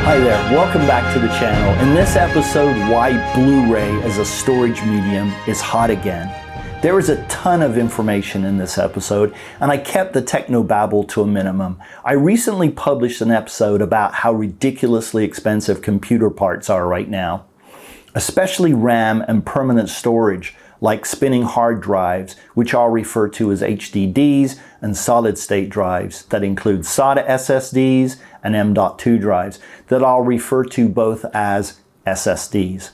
Hi there, welcome back to the channel. In this episode, why Blu-ray as a storage medium is hot again. There is a ton of information in this episode, and I kept the technobabble to a minimum. I recently published an episode about how ridiculously expensive computer parts are right now, especially RAM and permanent storage, like spinning hard drives, which I'll refer to as HDDs, and solid-state drives that include SATA SSDs and M.2 drives that I'll refer to both as SSDs.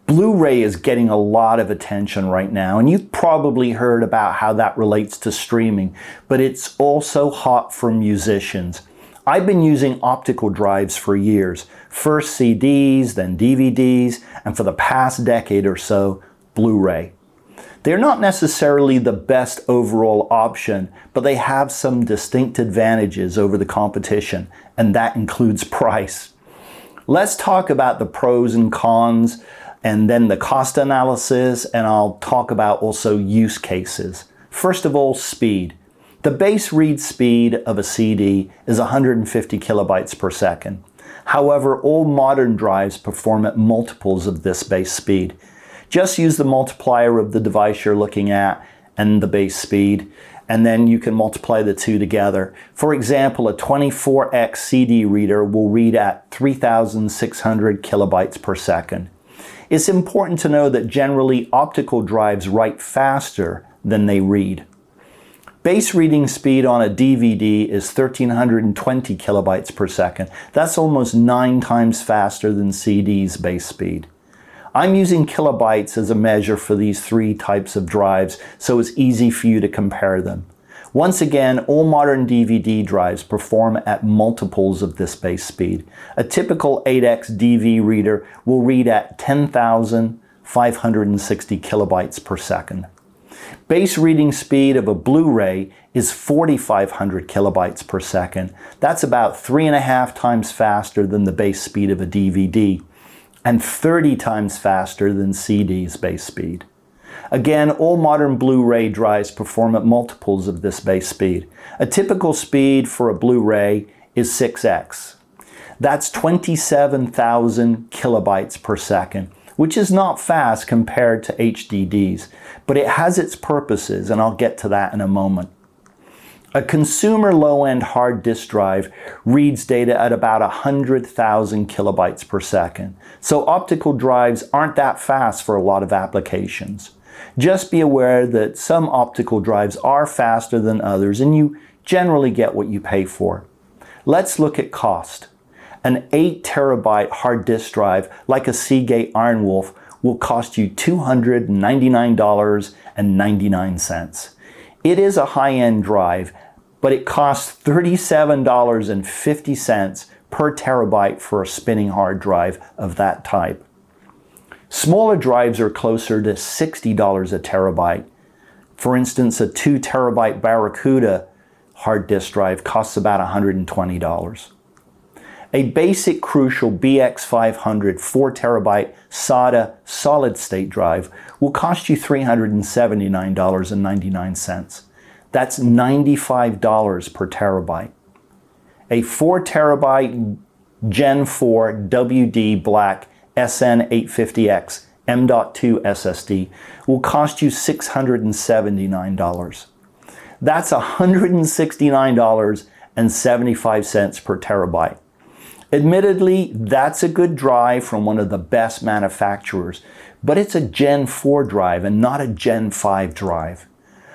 Blu-ray is getting a lot of attention right now, and you've probably heard about how that relates to streaming, but it's also hot for musicians. I've been using optical drives for years, first CDs, then DVDs, and for the past decade or so, Blu-ray. They're not necessarily the best overall option, but they have some distinct advantages over the competition, and that includes price. Let's talk about the pros and cons, and then the cost analysis, and I'll talk about also use cases. First of all, speed. The base read speed of a CD is 150 kilobytes per second. However, all modern drives perform at multiples of this base speed. Just use the multiplier of the device you're looking at and the base speed, and then you can multiply the two together. For example, a 24x CD reader will read at 3,600 kilobytes per second. It's important to know that generally optical drives write faster than they read. Base reading speed on a DVD is 1,320 kilobytes per second. That's almost 9 times faster than CD's base speed. I'm using kilobytes as a measure for these three types of drives, so it's easy for you to compare them. Once again, all modern DVD drives perform at multiples of this base speed. A typical 8x DV reader will read at 10,560 kilobytes per second. Base reading speed of a Blu-ray is 4,500 kilobytes per second. That's about 3.5 times faster than the base speed of a DVD, and 30 times faster than CD's base speed. Again, all modern Blu-ray drives perform at multiples of this base speed. A typical speed for a Blu-ray is 6x. That's 27,000 kilobytes per second, which is not fast compared to HDDs, but it has its purposes, and I'll get to that in a moment. A consumer low-end hard disk drive reads data at about 100,000 kilobytes per second, so optical drives aren't that fast for a lot of applications. Just be aware that some optical drives are faster than others, and you generally get what you pay for. Let's look at cost. An 8 terabyte hard disk drive, like a Seagate Iron Wolf, will cost you $299.99. It is a high-end drive, but it costs $37.50 per terabyte for a spinning hard drive of that type. Smaller drives are closer to $60 a terabyte. For instance, a 2 terabyte Barracuda hard disk drive costs about $120. A basic Crucial BX500 4 terabyte SATA solid-state drive will cost you $379.99. That's $95 per terabyte. A 4 terabyte Gen 4 WD Black SN850X M.2 SSD will cost you $679. That's $169.75 per terabyte. Admittedly, that's a good drive from one of the best manufacturers, but it's a Gen 4 drive and not a Gen 5 drive.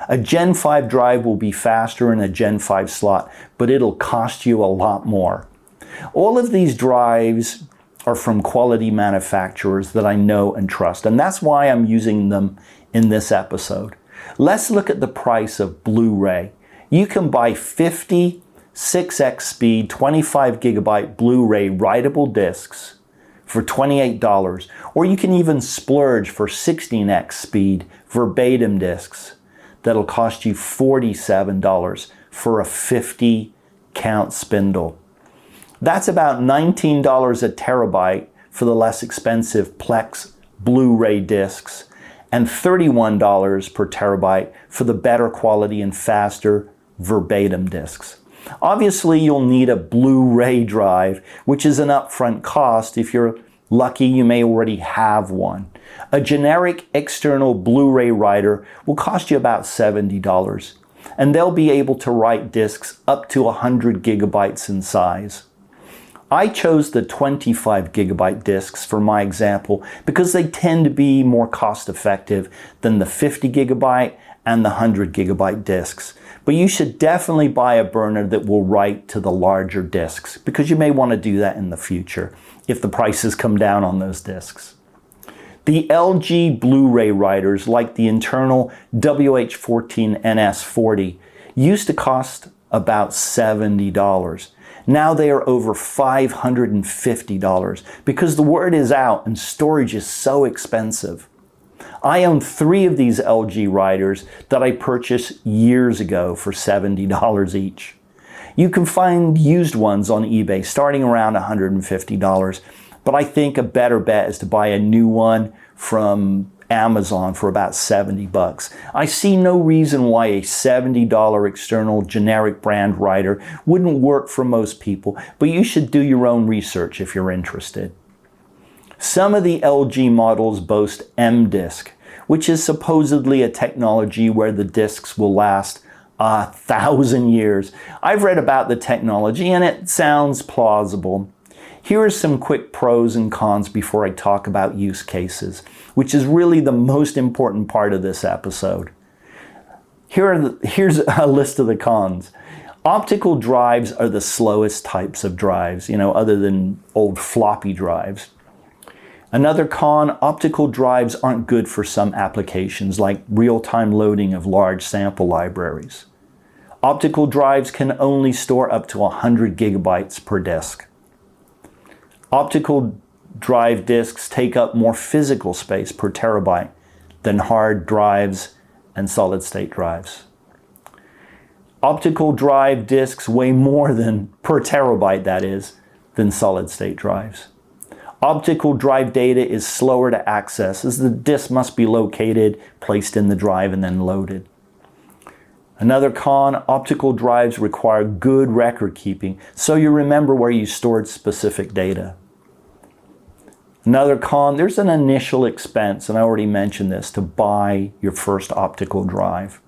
A Gen 5 drive will be faster in a Gen 5 slot, but it'll cost you a lot more. All of these drives are from quality manufacturers that I know and trust, and that's why I'm using them in this episode. Let's look at the price of Blu-ray. You can buy 50 6x speed 25 gigabyte Blu-ray writable discs for $28, or you can even splurge for 16x speed verbatim discs that'll cost you $47 for a 50 count spindle. That's about $19 a terabyte for the less expensive Plex Blu-ray discs, and $31 per terabyte for the better quality and faster verbatim discs. Obviously, you'll need a Blu-ray drive, which is an upfront cost. If you're lucky, you may already have one. A generic external Blu-ray writer will cost you about $70, and they'll be able to write discs up to 100 gigabytes in size. I chose the 25 gigabyte discs for my example because they tend to be more cost effective than the 50 gigabyte and the 100 gigabyte discs. But you should definitely buy a burner that will write to the larger discs because you may want to do that in the future if the prices come down on those discs. The LG Blu-ray writers, like the internal WH-14NS40, used to cost about $70. Now they are over $550 because the word is out and storage is so expensive. I own 3 of these LG writers that I purchased years ago for $70 each. You can find used ones on eBay starting around $150, but I think a better bet is to buy a new one from Amazon for about $70. I see no reason why a $70 external generic brand writer wouldn't work for most people, but you should do your own research if you're interested. Some of the LG models boast M-Disc, which is supposedly a technology where the discs will last 1,000 years. I've read about the technology and it sounds plausible. Here are some quick pros and cons before I talk about use cases, which is really the most important part of this episode. Here's a list of the cons. Optical drives are the slowest types of drives, other than old floppy drives. Another con, optical drives aren't good for some applications like real-time loading of large sample libraries. Optical drives can only store up to 100 gigabytes per disk. Optical drive disks take up more physical space per terabyte than hard drives and solid-state drives. Optical drive disks weigh more than, per terabyte that is, than solid-state drives. Optical drive data is slower to access as the disk must be located, placed in the drive, and then loaded. Another con, optical drives require good record keeping, so you remember where you stored specific data. Another con, there's an initial expense, and I already mentioned this, to buy your first optical drive.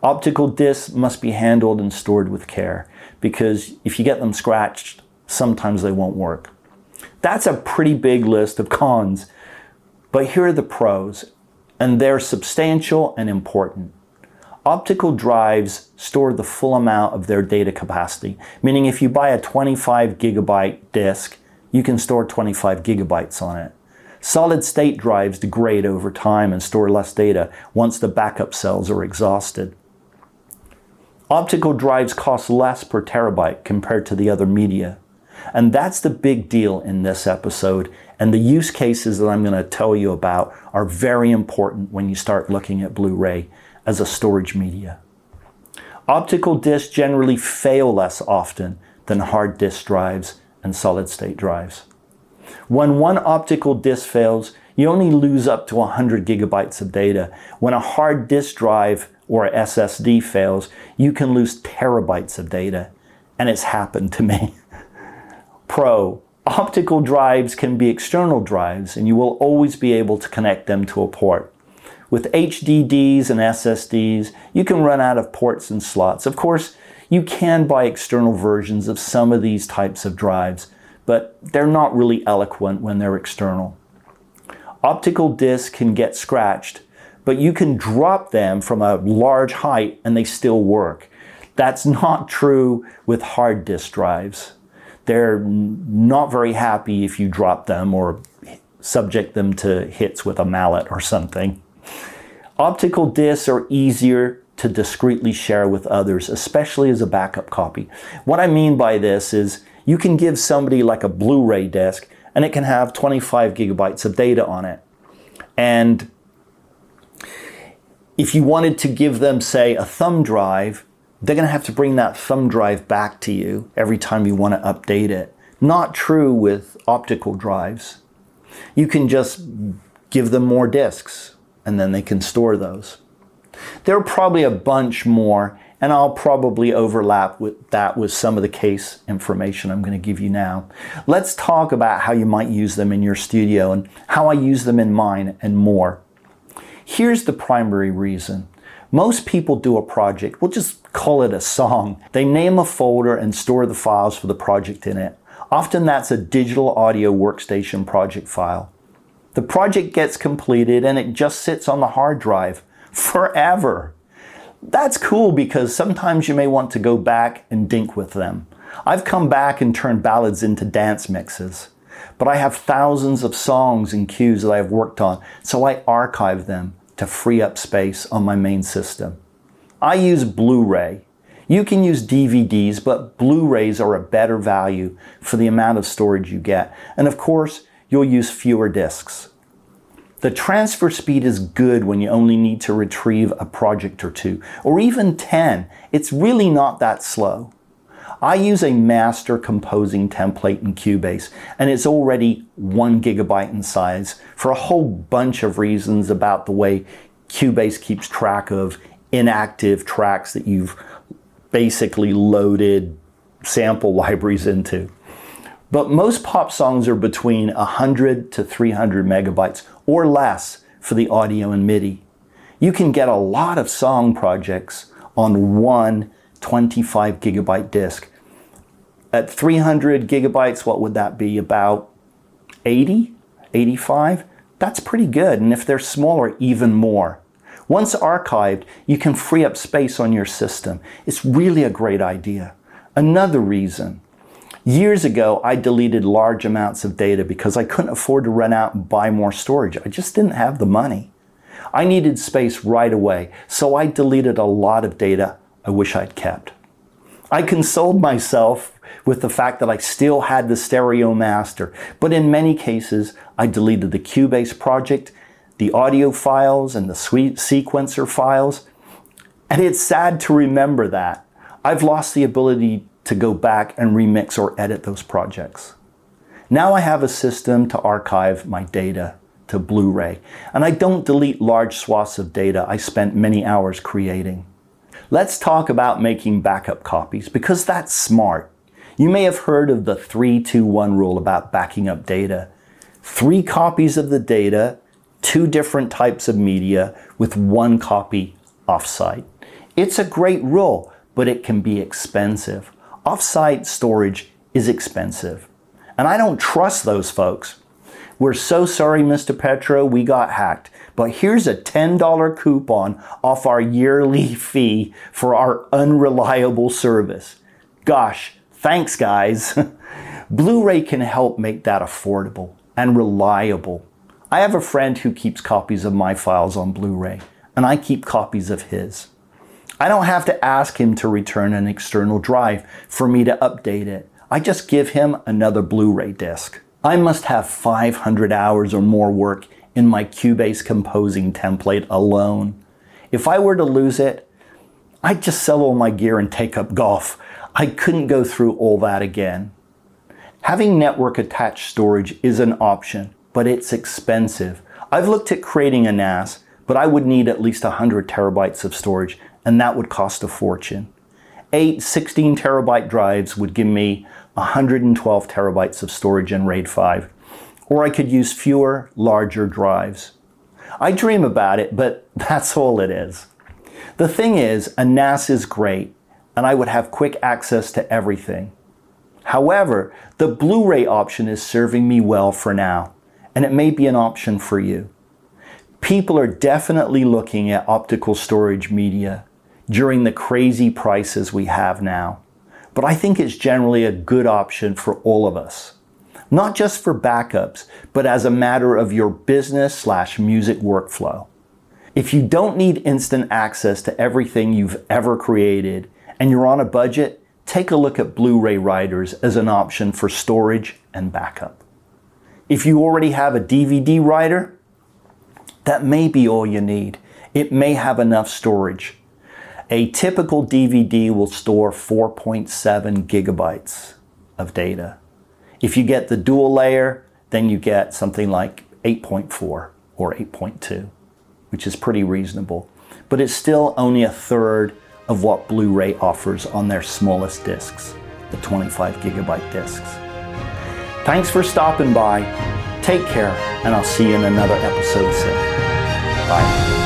Optical disks must be handled and stored with care, because if you get them scratched, sometimes they won't work. That's a pretty big list of cons, but here are the pros, and they're substantial and important. Optical drives store the full amount of their data capacity, meaning if you buy a 25 gigabyte disk, you can store 25 gigabytes on it. Solid-state drives degrade over time and store less data once the backup cells are exhausted. Optical drives cost less per terabyte compared to the other media. And that's the big deal in this episode, and the use cases that I'm going to tell you about are very important when you start looking at Blu-ray as a storage media. Optical disks generally fail less often than hard disk drives and solid-state drives. When one optical disk fails, you only lose up to 100 gigabytes of data. When a hard disk drive or a SSD fails, you can lose terabytes of data, and it's happened to me. Pro, optical drives can be external drives, and you will always be able to connect them to a port. With HDDs and SSDs, you can run out of ports and slots. Of course, you can buy external versions of some of these types of drives, but they're not really eloquent when they're external. Optical disks can get scratched, but you can drop them from a large height and they still work. That's not true with hard disk drives. They're not very happy if you drop them or subject them to hits with a mallet or something. Optical disks are easier to discreetly share with others, especially as a backup copy. What I mean by this is you can give somebody like a Blu-ray disc and it can have 25 gigabytes of data on it. And if you wanted to give them, say, a thumb drive, they're going to have to bring that thumb drive back to you every time you want to update it. Not true with optical drives. You can just give them more disks and then they can store those. There are probably a bunch more, and I'll probably overlap with that with some of the case information I'm going to give you now. Let's talk about how you might use them in your studio and how I use them in mine and more. Here's the primary reason. Most people do a project, we'll just call it a song. They name a folder and store the files for the project in it. Often that's a digital audio workstation project file. The project gets completed and it just sits on the hard drive forever. That's cool because sometimes you may want to go back and dink with them. I've come back and turned ballads into dance mixes, but I have thousands of songs and cues that I've worked on, so I archive them to free up space on my main system. I use Blu-ray. You can use DVDs, but Blu-rays are a better value for the amount of storage you get. And of course, you'll use fewer discs. The transfer speed is good when you only need to retrieve a project or two, or even 10. It's really not that slow. I use a master composing template in Cubase, and it's already 1 GB in size for a whole bunch of reasons about the way Cubase keeps track of inactive tracks that you've basically loaded sample libraries into. But most pop songs are between 100 to 300 megabytes or less for the audio and MIDI. You can get a lot of song projects on one 25 gigabyte disk. At 300 gigabytes, what would that be? About 80, 85? That's pretty good. And if they're smaller, even more. Once archived, you can free up space on your system. It's really a great idea. Another reason. Years ago, I deleted large amounts of data because I couldn't afford to rent out and buy more storage. I just didn't have the money. I needed space right away, so I deleted a lot of data I wish I'd kept. I consoled myself with the fact that I still had the stereo master, but in many cases, I deleted the Cubase project, the audio files, and the sequencer files. And it's sad to remember that. I've lost the ability to go back and remix or edit those projects. Now I have a system to archive my data to Blu-ray, and I don't delete large swaths of data I spent many hours creating. Let's talk about making backup copies, because that's smart. You may have heard of the 3-2-1 rule about backing up data. 3 copies of the data, 2 different types of media, with 1 copy offsite. It's a great rule, but it can be expensive. Offsite storage is expensive, and I don't trust those folks. We're so sorry, Mr. Petro, we got hacked, but here's a $10 coupon off our yearly fee for our unreliable service. Gosh, thanks guys. Blu-ray can help make that affordable and reliable. I have a friend who keeps copies of my files on Blu-ray, and I keep copies of his. I don't have to ask him to return an external drive for me to update it. I just give him another Blu-ray disc. I must have 500 hours or more work in my Cubase composing template alone. If I were to lose it, I'd just sell all my gear and take up golf. I couldn't go through all that again. Having network attached storage is an option, but it's expensive. I've looked at creating a NAS, but I would need at least 100 terabytes of storage, and that would cost a fortune. 8 16 terabyte drives would give me 112 terabytes of storage in RAID 5, or I could use fewer, larger drives. I dream about it, but that's all it is. The thing is, a NAS is great, and I would have quick access to everything. However, the Blu-ray option is serving me well for now, and it may be an option for you. People are definitely looking at optical storage media during the crazy prices we have now. But I think it's generally a good option for all of us. Not just for backups, but as a matter of your business/music workflow. If you don't need instant access to everything you've ever created and you're on a budget, take a look at Blu-ray writers as an option for storage and backup. If you already have a DVD writer, that may be all you need. It may have enough storage. A typical DVD will store 4.7 gigabytes of data. If you get the dual layer, then you get something like 8.4 or 8.2. which is pretty reasonable. But it's still only a third of what Blu-ray offers on their smallest discs, the 25 gigabyte discs. Thanks for stopping by. Take care, and I'll see you in another episode soon. Bye.